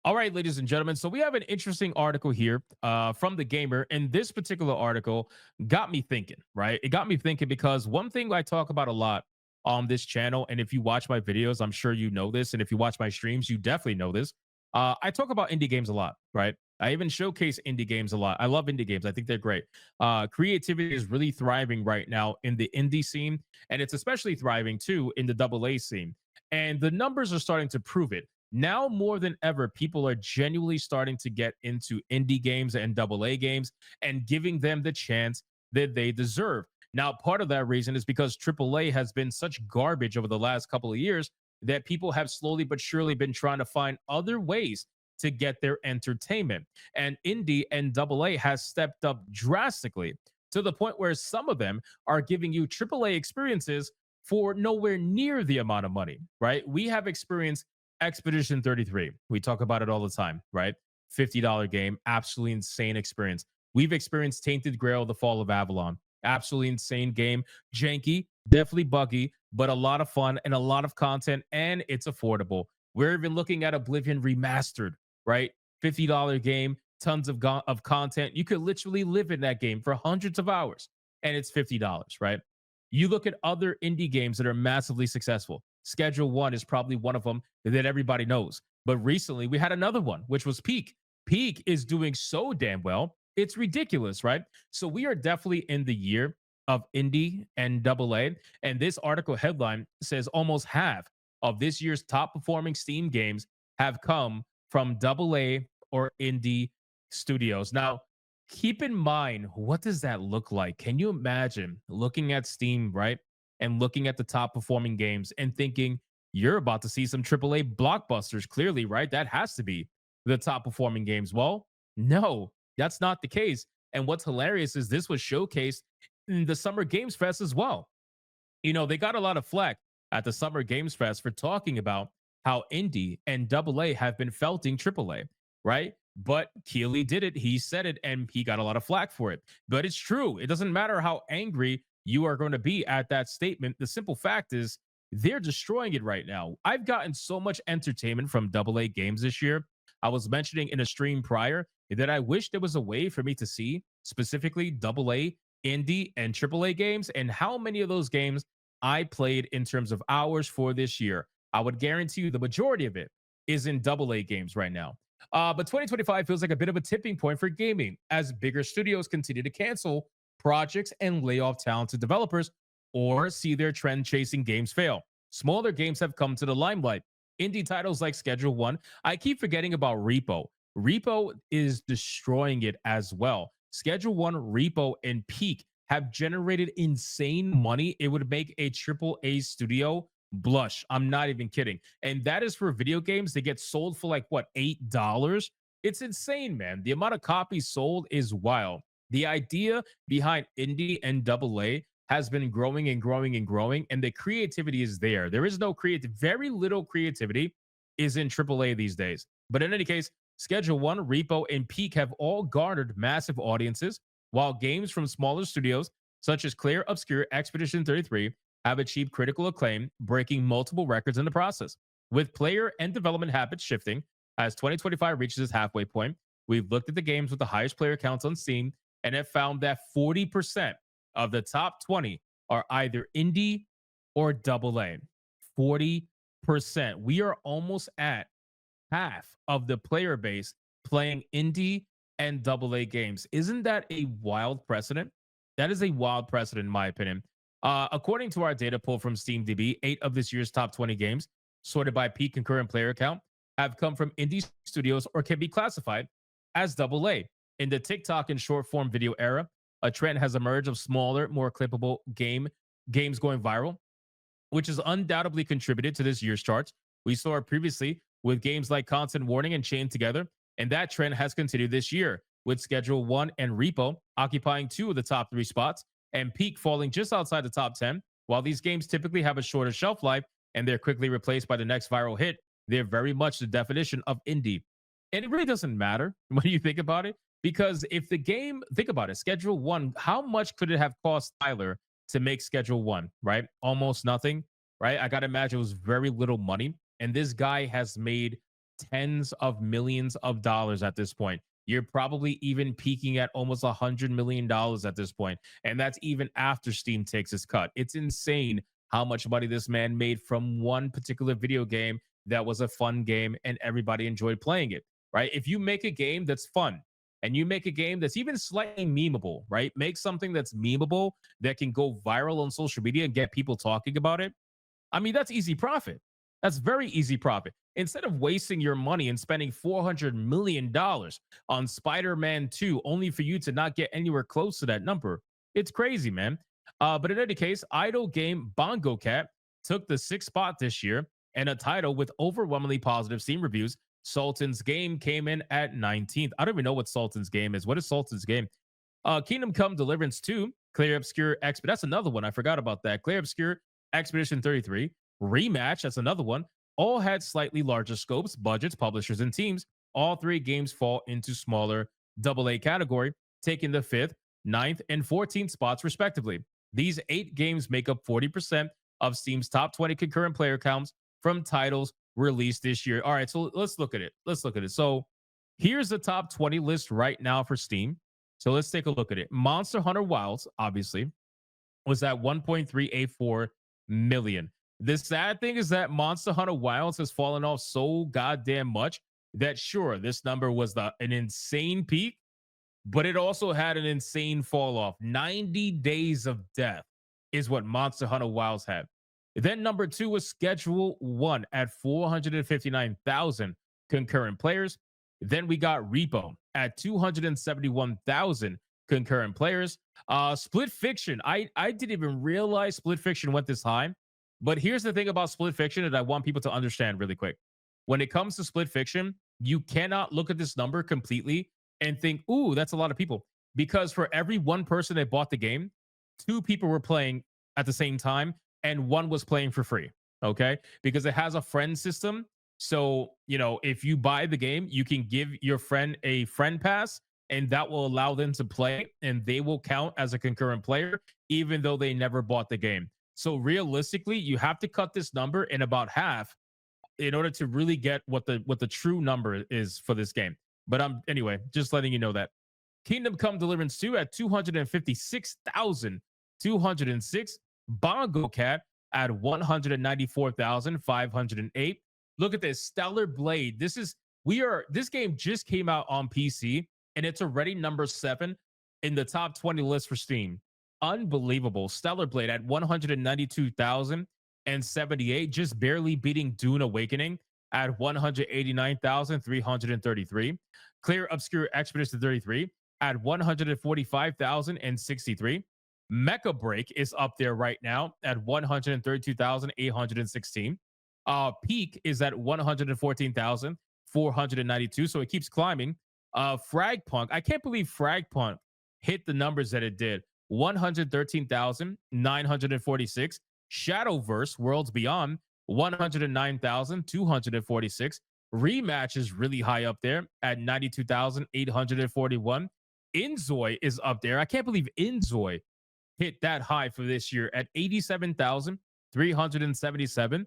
All right, ladies and gentlemen. So we have an interesting article here from the gamer, and this particular article got me thinking. Right, it got me thinking because one thing I talk about a lot on this channel, and if you watch my videos, I'm sure you know this, and if you watch my streams, you definitely know this. I talk about indie games a lot. Right, I even showcase indie games a lot. I love indie games. I think they're great. Creativity is really thriving right now in the indie scene, and it's especially thriving too in the double A scene. And the numbers are starting to prove it now more than ever. People are genuinely starting to get into indie games and double A games and giving them the chance that they deserve. Now, part of that reason is because triple A has been such garbage over the last couple of years that people have slowly but surely been trying to find other ways to get their entertainment. And indie and double A has stepped up drastically to the point where some of them are giving you triple A experiences for nowhere near the amount of money, right? We have experienced Expedition 33. We talk about it all the time, right? $50 game, absolutely insane experience. We've experienced Tainted Grail, The Fall of Avalon. Absolutely insane game. Janky, definitely buggy, but a lot of fun and a lot of content, and it's affordable. We're even looking at Oblivion Remastered, right? $50 game, tons of content. You could literally live in that game for hundreds of hours, and it's $50, right? You look at other indie games that are massively successful. Schedule One is probably one of them that everybody knows. But recently we had another one, which was Peak. Peak is doing so damn well. It's ridiculous, right? So we are definitely in the year of indie and double A. And this article headline says almost half of this year's top performing Steam games have come from double A or indie studios. Now, keep in mind, what does that look like? Can you imagine looking at Steam, right? And looking at the top performing games and thinking you're about to see some AAA blockbusters, clearly, right? That has to be the top performing games. Well, no, that's not the case. And what's hilarious is this was showcased in the Summer Games Fest as well. You know, they got a lot of flack at the Summer Games Fest for talking about how indie and double A have been felting triple A, right? But Keeley did it. He said it and he got a lot of flack for it. But it's true. It doesn't matter how angry you are going to be at that statement. The simple fact is they're destroying it right now. I've gotten so much entertainment from double A games this year. I was mentioning in a stream prior that I wish there was a way for me to see specifically double A, indie, and triple A games and how many of those games I played in terms of hours for this year. I would guarantee you the majority of it is in double A games right now. But 2025 feels like a bit of a tipping point for gaming as bigger studios continue to cancel projects and lay off talented developers or see their trend chasing games fail. Smaller games have come to the limelight. Indie titles like Schedule One. I keep forgetting about Repo. Repo is destroying it as well. Schedule One, Repo, and Peak have generated insane money. It would make a triple A studio blush. I'm not even kidding. And that is for video games. They get sold for like what, $8? It's insane, man. The amount of copies sold is wild. The idea behind indie and double A has been growing and growing and growing, and the creativity is there. There is no creative, very little creativity is in triple A these days. But in any case, Schedule One, Repo, and Peak have all garnered massive audiences, while games from smaller studios such as Clear Obscure Expedition 33 have achieved critical acclaim, breaking multiple records in the process. With player and development habits shifting as 2025 reaches its halfway point, we've looked at the games with the highest player counts on Steam and have found that 40% of the top 20 are either indie or double A. 40%. We are almost at half of the player base playing indie and double A games. Isn't that a wild precedent? That is a wild precedent, in my opinion. According to our data pull from SteamDB, 8 of this year's top 20 games, sorted by peak concurrent player count, have come from indie studios or can be classified as double A. In the TikTok and short form video era, a trend has emerged of smaller, more clippable games going viral, which has undoubtedly contributed to this year's charts. We saw it previously with games like Constant Warning and Chained Together, and that trend has continued this year, with Schedule One and Repo occupying 2 of the top 3 spots, and Peak falling just outside the top 10. While these games typically have a shorter shelf life and they're quickly replaced by the next viral hit, they're very much the definition of indie. And it really doesn't matter when you think about it, because if the game, think about it, Schedule One, how much could it have cost Tyler to make Schedule One, right? Almost nothing, right? I got to imagine it was very little money. And this guy has made tens of millions of dollars at this point. You're probably even peaking at almost $100 million at this point, and that's even after Steam takes its cut. It's insane how much money this man made from one particular video game that was a fun game and everybody enjoyed playing it, right? If you make a game that's fun and you make a game that's even slightly memeable, right? Make something that's memeable that can go viral on social media and get people talking about it. I mean, that's easy profit. That's very easy profit. Instead of wasting your money and spending $400 million on Spider-Man 2 only for you to not get anywhere close to that number, it's crazy, man. But in any case, idle game Bongo Cat took the sixth spot this year, and a title with overwhelmingly positive Steam reviews. Sultan's Game came in at 19th. I don't even know what Sultan's Game is. What is Sultan's Game? Kingdom Come Deliverance 2, Clear Obscure Expedition. That's another one. I forgot about that. Clear Obscure Expedition 33, Rematch. That's another one. All had slightly larger scopes, budgets, publishers, and teams. All three games fall into smaller AA category, taking the fifth, ninth, and 14th spots respectively. These 8 games make up 40% of Steam's top 20 concurrent player counts from titles released this year. All right, so let's look at it. So here's the top 20 list right now for Steam. So let's take a look at it. Monster Hunter Wilds, obviously, was at 1.384 million. The sad thing is that Monster Hunter Wilds has fallen off so goddamn much that sure, this number was an insane peak, but it also had an insane fall off. 90 Days of Death is what Monster Hunter Wilds had. Then number 2 was Schedule 1 at 459,000 concurrent players. Then we got Repo at 271,000 concurrent players. Split Fiction, I didn't even realize Split Fiction went this high. But here's the thing about Split Fiction that I want people to understand really quick. When it comes to Split Fiction, you cannot look at this number completely and think, ooh, that's a lot of people. Because for every one person that bought the game, 2 people were playing at the same time and 1 was playing for free. Okay. Because it has a friend system. So, if you buy the game, you can give your friend a friend pass and that will allow them to play and they will count as a concurrent player, even though they never bought the game. So realistically, you have to cut this number in about half in order to really get what the true number is for this game. But anyway, just letting you know that. Kingdom Come Deliverance 2 at 256,206. Bongo Cat at 194,508. Look at this. Stellar Blade. This game just came out on PC and it's already number 7 in the top 20 list for Steam. Unbelievable. Stellar Blade at 192,078, just barely beating Dune Awakening at 189,333. Clear Obscure Expedition 33 at 145,063. Mecha Break is up there right now at 132,816. Peak is at 114,492, so it keeps climbing. Fragpunk, I can't believe Fragpunk hit the numbers that it did. 113,946. Shadowverse Worlds Beyond, 109,246. Rematch is really high up there at 92,841. Inzoi is up there. I can't believe Inzoi hit that high for this year at 87,377.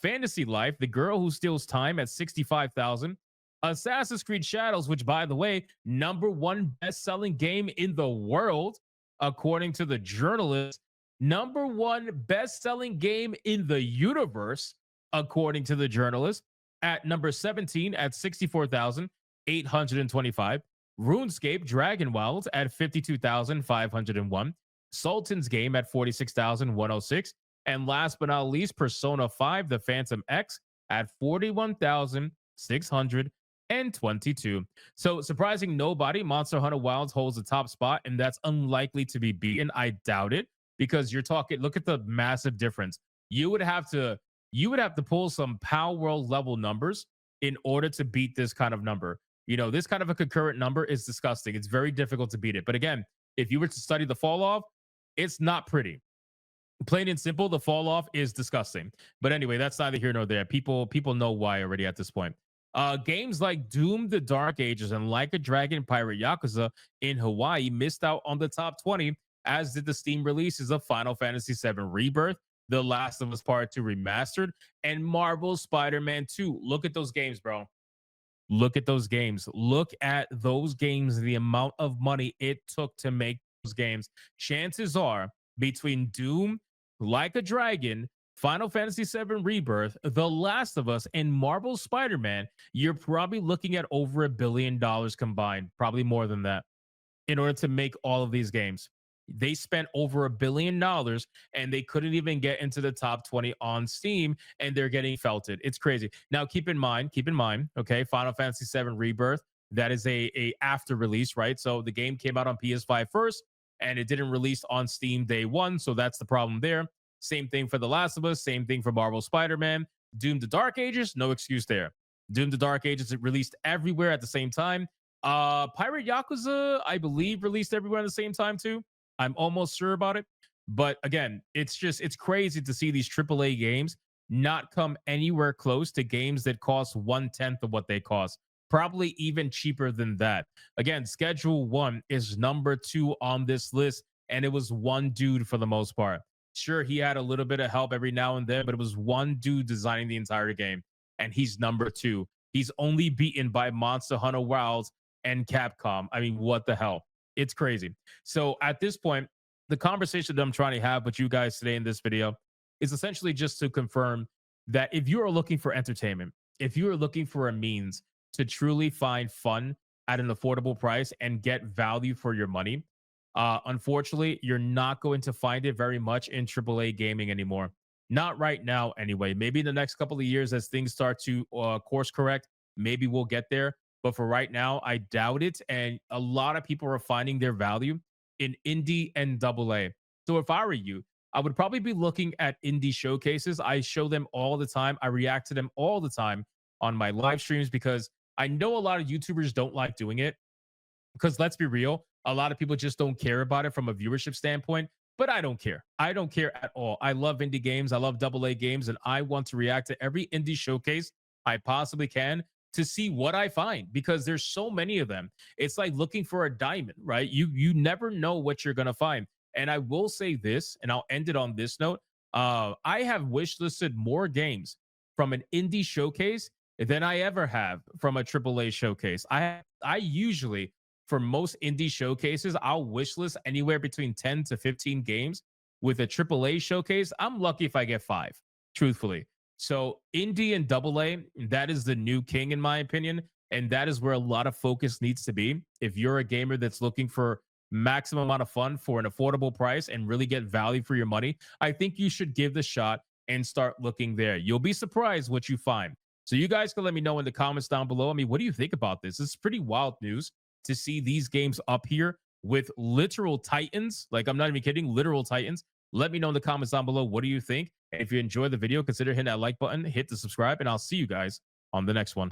Fantasy Life, The Girl Who Steals Time at 65,000. Assassin's Creed Shadows, which by the way, number 1 best-selling game in the world, according to the journalist. Number 1 best-selling game in the universe, according to the journalist. At number 17 at 64,825. RuneScape Dragon Wilds at 52,501. Sultan's Game at 46,106. And last but not least, Persona 5 The Phantom X at 41,622. So surprising nobody, Monster Hunter Wilds holds the top spot, and that's unlikely to be beaten. I doubt it, because you're talking, look at the massive difference. You would have to pull some Power World level numbers in order to beat this kind of number. This kind of a concurrent number is disgusting. It's very difficult to beat it. But again, if you were to study the fall off, it's not pretty. Plain and simple, the fall off is disgusting. But anyway, that's neither here nor there. People know why already at this point. Games like Doom, The Dark Ages, and Like a Dragon, Pirate Yakuza in Hawaii missed out on the top 20, as did the Steam releases of Final Fantasy VII Rebirth, The Last of Us Part 2 Remastered, and Marvel Spider-Man 2. Look at those games, bro. Look at those games. Look at those games, the amount of money it took to make those games. Chances are, between Doom, Like a Dragon, Final Fantasy VII Rebirth, The Last of Us, and Marvel Spider-Man, you're probably looking at over $1 billion combined, probably more than that, in order to make all of these games. They spent over $1 billion and they couldn't even get into the top 20 on Steam, and they're getting felted. It's crazy. Now, keep in mind, okay, Final Fantasy VII Rebirth, that is a after release, right? So the game came out on PS5 first, and it didn't release on Steam day one. So that's the problem there. Same thing for The Last of Us, same thing for Marvel Spider-Man. Doom the Dark Ages, no excuse there. Doom the Dark Ages, it released everywhere at the same time. Pirate Yakuza, I believe, released everywhere at the same time too. I'm almost sure about it. But again, it's crazy to see these AAA games not come anywhere close to games that cost 1/10 of what they cost. Probably even cheaper than that. Again, Schedule 1 is number 2 on this list, and it was one dude for the most part. Sure, he had a little bit of help every now and then, but it was one dude designing the entire game, and he's number 2. He's only beaten by Monster Hunter Wilds and Capcom. I mean, what the hell? It's crazy. So at this point, the conversation that I'm trying to have with you guys today in this video is essentially just to confirm that if you are looking for entertainment, if you are looking for a means to truly find fun at an affordable price and get value for your money, unfortunately, you're not going to find it very much in AAA gaming anymore. Not right now, anyway. Maybe in the next couple of years, as things start to course correct, maybe we'll get there. But for right now, I doubt it. And a lot of people are finding their value in indie and double A. So if I were you, I would probably be looking at indie showcases. I show them all the time. I react to them all the time on my live streams because I know a lot of YouTubers don't like doing it. Because let's be real, a lot of people just don't care about it from a viewership standpoint. But I don't care. I don't care at all. I love indie games. I love double A games. And I want to react to every indie showcase I possibly can to see what I find because there's so many of them. It's like looking for a diamond, right? You never know what you're gonna find. And I will say this, and I'll end it on this note. I have wish listed more games from an indie showcase than I ever have from a AAA showcase. I usually for most indie showcases, I'll wish list anywhere between 10 to 15 games. With a AAA showcase, I'm lucky if I get 5, truthfully. So indie and double A, that is the new king in my opinion. And that is where a lot of focus needs to be. If you're a gamer that's looking for maximum amount of fun for an affordable price and really get value for your money, I think you should give the shot and start looking there. You'll be surprised what you find. So you guys can let me know in the comments down below. I mean, what do you think about this? It's pretty wild news to see these games up here with literal titans. Like, I'm not even kidding, literal titans. Let me know in the comments down below. What do you think? And if you enjoyed the video, consider hitting that like button, hit the subscribe, and I'll see you guys on the next one.